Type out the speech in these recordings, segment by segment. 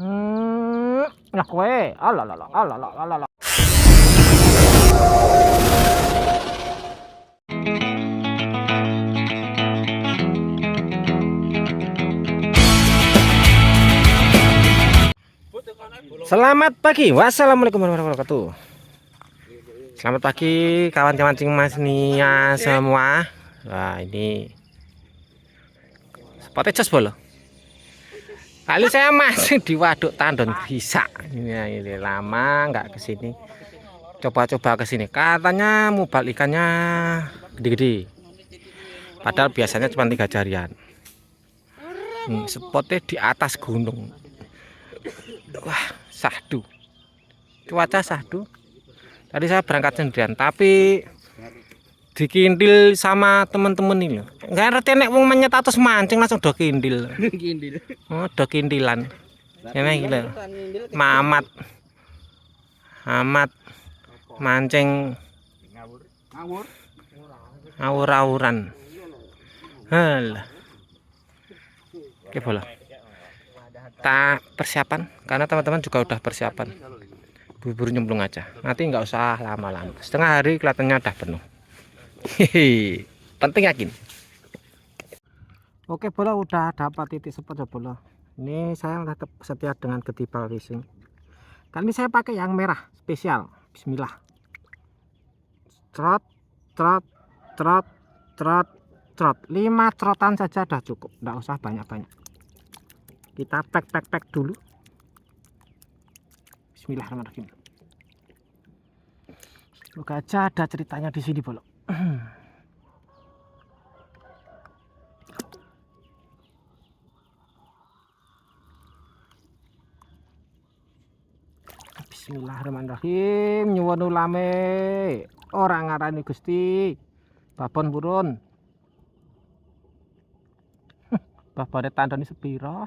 Lah kowe. Alah. Selamat pagi. Wassalamualaikum warahmatullahi wabarakatuh. Selamat pagi kawan-kawan mancing masnia semua. Wah, ini spotnya jos bolo. Kali saya masih di waduk Tandon bisa. Ini lama nggak kesini. Coba-coba kesini. Katanya mubal ikannya gede-gede. Padahal biasanya cuma 3 jarian. Spotnya di atas gunung. Wah, sahdu. Cuaca sahdu. Tadi saya berangkat sendirian, tapi dikindil sama teman-teman ini. Enggak ngerti nek wong menyet atus mancing langsung do kindil. Oh, do kindilan. Ini gila. Mamat. Amat mancing ngawur-ngawuran. Halah. Oke, bola. Tak persiapan karena teman-teman juga udah persiapan. Buru-buru nyemplung aja. Nanti nggak usah lama-lama. Setengah hari kelihatannya udah penuh. Hehe. Penting yakin. Oke, bola udah dapat titik spot ya, bola. Ini saya tetap setia dengan Ketibal Fishing. Kali ini saya pakai yang merah spesial. Bismillah. Trot. 5 trotan saja dah cukup. Nggak usah banyak-banyak. Kita pack dulu. Bismillahirrahmanirrahim. Semoga aja ada ceritanya di sini, Bolo. Bismillahirrahmanirrahim. Nyuwun ulame. Orang ngarani Gusti. Babon purun. Babone tandone sepiro?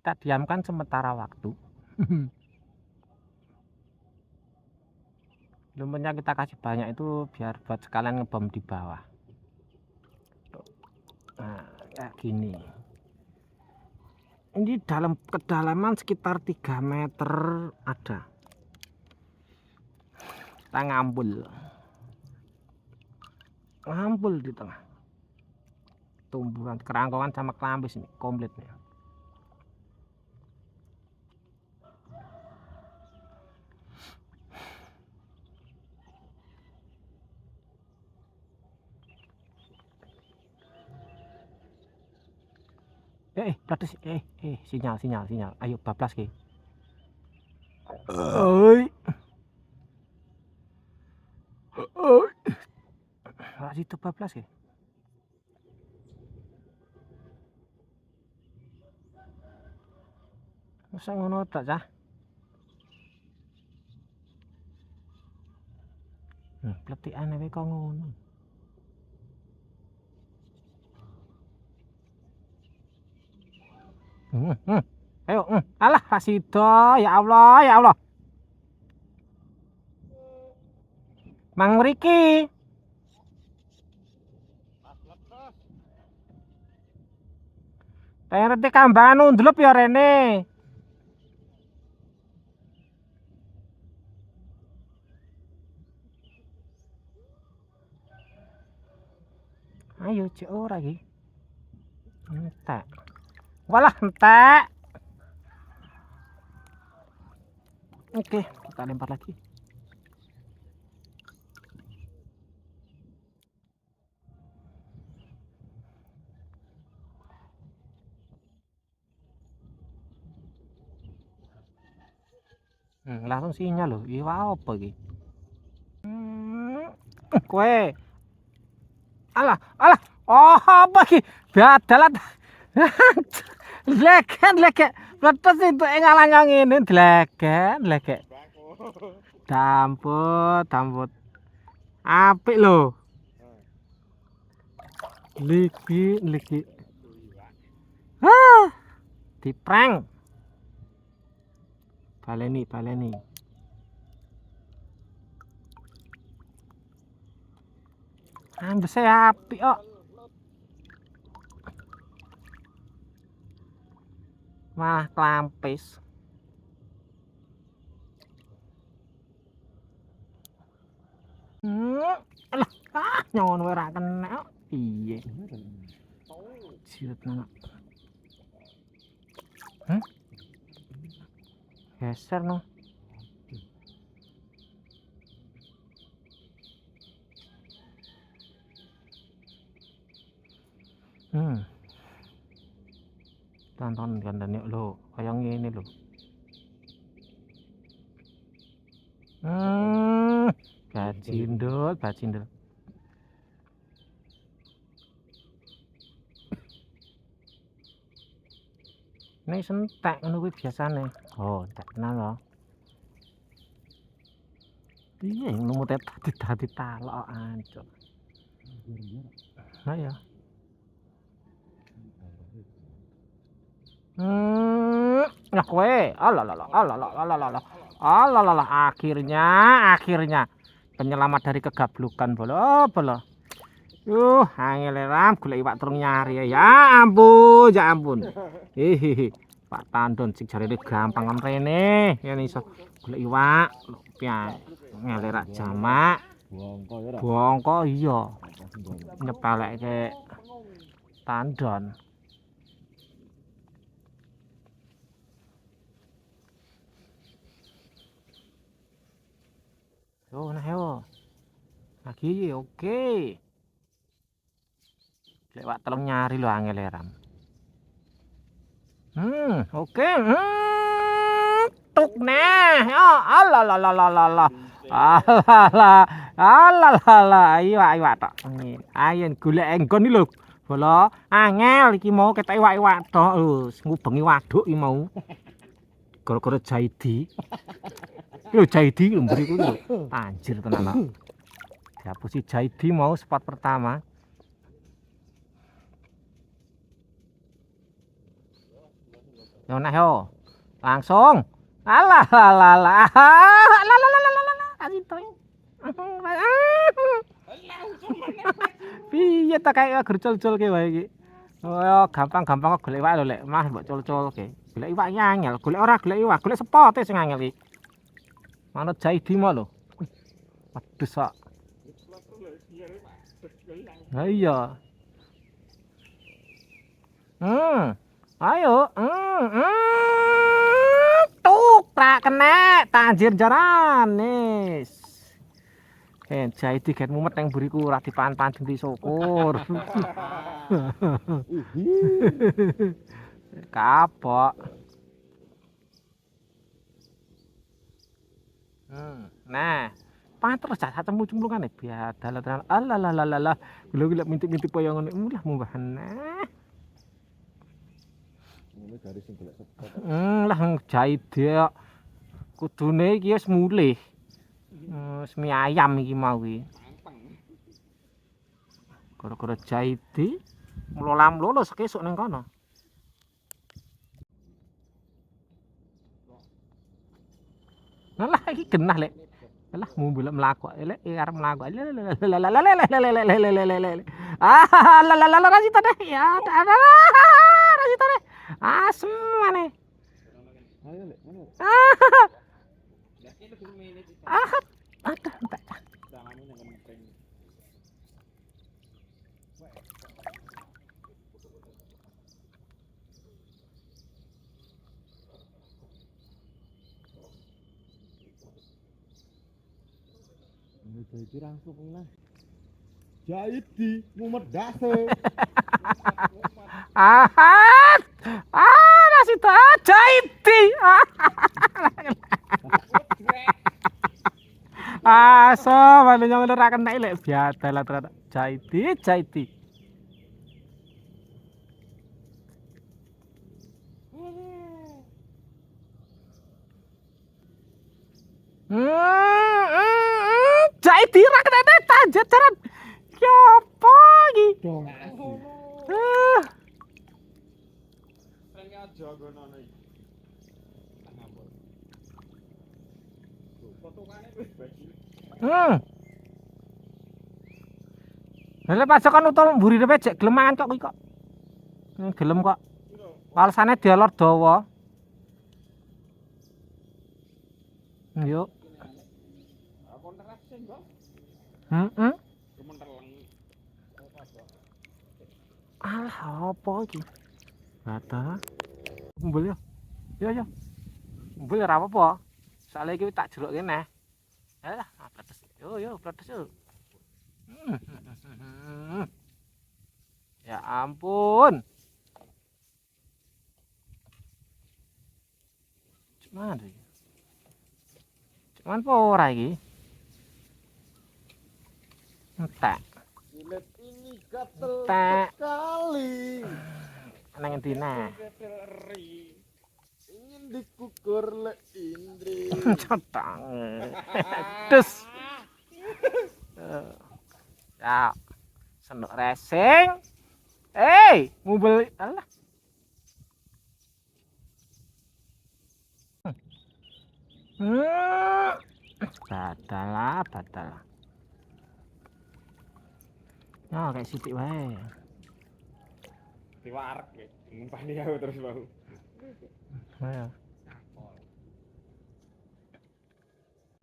Kita diamkan sementara waktu. Lumpurnya kita kasih banyak itu biar buat sekalian ngebom di bawah. Nah, kayak gini. Ini dalam kedalaman sekitar 3 meter ada. Kita ngambul di tengah. Tumbuhan kerangkongan sama kelambis ini komplit nih. Plates, sinyal. Ayo bablas ke. Oi. Lah situ bablas ke. Masa ngono tak cah? Pletikan wae kok ngono. Ayo, alah Rasido, ya Allah. Mang mriki. Ngerti kambangan undlup ya rene. Ayo cek ora iki. Entek. Walah entek. Oke, kita lempar lagi. Langsung sinyal loh. Iya apa iki? Kowe. Alah. Oh, apa iki? Badalat. Leket. Pletes itu ngalah ngene dlegek. Damput. Apik lho. Ligi. Ah, diprank. Baleni. Ambese apik kok. Malah klampis. Alah, nyon wae ra kena kok. Piye? Siret nang. Geser no. Tonton gandane lho, kaya ngene lho. Bacindul. Nek sentek ngono kuwi biasane. Oh, entek tenan lho. Piye numute dadi talok ancuk. Nah ya. Nah kowe. Alah. Akhirnya penyelamat dari kegablukan bolo. Angel ram golek iwak terung nyari ya ampun. Hehehe. Pak Tandon sing jarene gampang rene yen iso golek iwak piye ngelerak jamak. Bongko iya. Nyepelekke Tandon. Yo nah yo. Lagi oke. Lewat telung nyari lho angel ram. Oke. Tuk nah. Alah. Iwak tok. Ayen golek enggon iki lho. Bola angel iki mau ketok iwak tok lho, ngubengi waduk iki mau. Gara-gara Jaidi. Lho Jaidi lho mriku lho. Anjir tenan kok. Dihapusi Jaidi mau spot pertama. Yo nah yo. Langsung. Alah. Asito. Piye ta kaya gercol-colke wae iki. Oh, gampang golek iwak lho lek mah mbok col-colke. Golek iwak angel, golek ora golek iwak, golek sepote sing angel iki. Manut Jaidi mau lho. Wedhus kok. Ha iya. Ayo. Tuk tak kena tanjir jaran nis. Jaidi get mumet nang mburiku ora dipan-pancing syukur. Kapok. Nah, pantes cah cemplung-cemplungane biadal tenan. Alah. Gula mintik-mintik poyongan mulah mumbahan. Lah Jaidi kudune iki wis mulih. Wis mie ayam iki mau iki. Gara-gara Jaidi mlola-mlolo sekesuk ning kono. Lah iki genah lek. Lah mumbul mlaku lek arep mlaku. Rasita deh ya. Rasita deh. Asem maneh. Ayo lek ngono. Aduh, entek. Iki langsung lah. Jaidi mumet dase. Rasita Jaidi. Mana nyong ora kena lek biadal ternyata Jaidi. dirak tetetan jajaran. Ya apa iki? Dong asli. Ah. Srenge aja ngono iki. Ngambul. Tuh, potongane wis bagi. Lah pasokan utawa mburine pecek gelem mangan kok kuwi kok. Gelem kok. Walsane dialor dawa. Yuk. Apa teras sing, Bos? Heeh. Kementeleng. Alah apa iki? Bata. Mbul yo. Yo yo. Mbul ora apa-apa. Soale iki tak jeruk kene. Alah, pletes. Yo yo, pletes yo. Ya ampun. Cuman iki. Cuman apa ora iki? Entek. Kulit ini gatel Entek. sekali. Nang endi nah? Ri. Ingin dikukur le Indri. Cotang. Dus. Ya. Senuk racing. Mobil alah. Batal. Ya kayak sitik wae. Diwarek ya. Ngumpani aku terus bau. Ayo.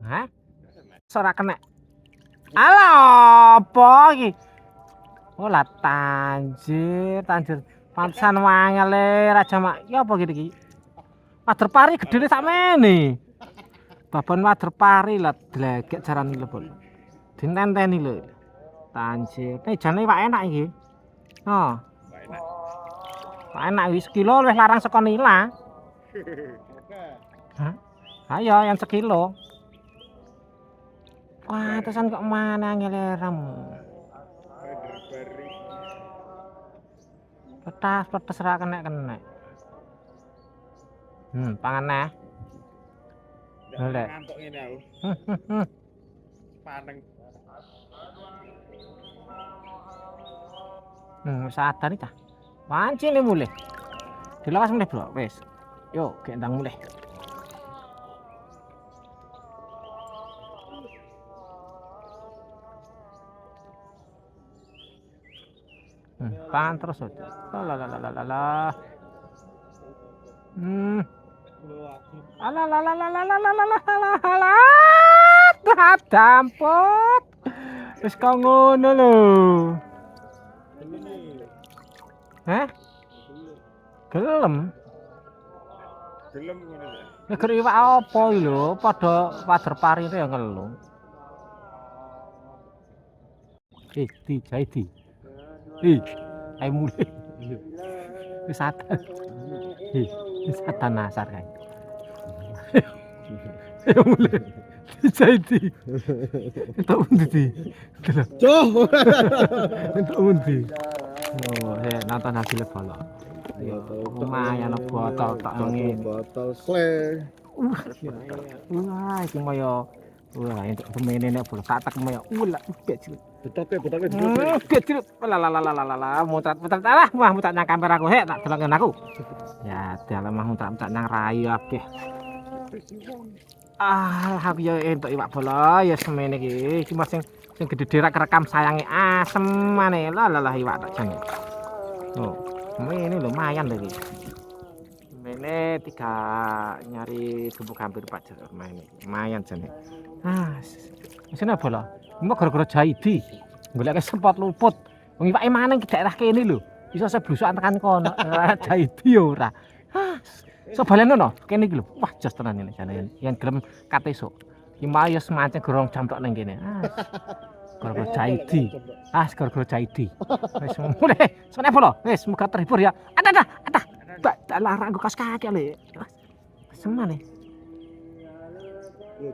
Hah? Ora kena. Alah apa iki? Oh lah tanjir. Pantesan wangele Raja Mak. Ya apa gitu iki? Wader pari gedene sakmene. Babon wader pari lah dlegek jarane lho, Bol. Ditenteni lho. Tanjir. Nek jane wak enak iki. Oh. Wak enak wis kilo luwih larang saka nila. Hah? Ayo yang sekilo. Wah, terusan kok mana ngelerem. Petas ra kena. Pangan neh. Lek. Ngantuk ngene aku. Paneng. Wis adan iki ta. Wancine mulih. Dilawas mulih, Bro. Wis. Yo, gendang mulih. Pangan terus aja. Lalalala. Alah. Dampot. Wis kok ngono lho. Hah? Gelem. Gelem ngono ya. Neger iwak apa iki lho, padha wader parine ya ngelu. Jaidi. Ayo mulai. Wis adan. Wis adan nasar kae. Ayo mulai. Jaidi. Entuk undi. Coh. Entuk undi. Oh, nonton hasil bola. Ya, lumayan botol tak ngene. Botol sle. Wah, iki kaya entuk semene nek bola tak kaya kecil. Botolnya Kecil. Lalalala, mutat alah, wah mutat nang kamper aku tak delok aku. Ya, dalam mah mutat nang rayu akeh. Aku ya entuk iwak bola ya semene iki. Cuma sing gede rak rekam sayange asem maneh. Lalah iwak tak jane. Oh, ini lumayan lho iki. Mene 3 nyari bumbu hampir 4 jeruk main. Lumayan jane. Mesine bola. Mbok gara-gara Jaidi. Golek sempat luput. Wong iwake maneng ke daerah kene lho. Iso seblusukan tekan kono. Jaidi yo ora. So balenono kene iki lho. Wah, jos tenan ini jane. Yen gelem katesuk. Ki mau ya semancing gorong jam tok ning kene. Gara-gara Jaidi. Gara-gara Jaidi. Wis mulai. Sone bola. Wis muga terhibur ya. Ada. Larang kas kaki lho. Semane. Yo,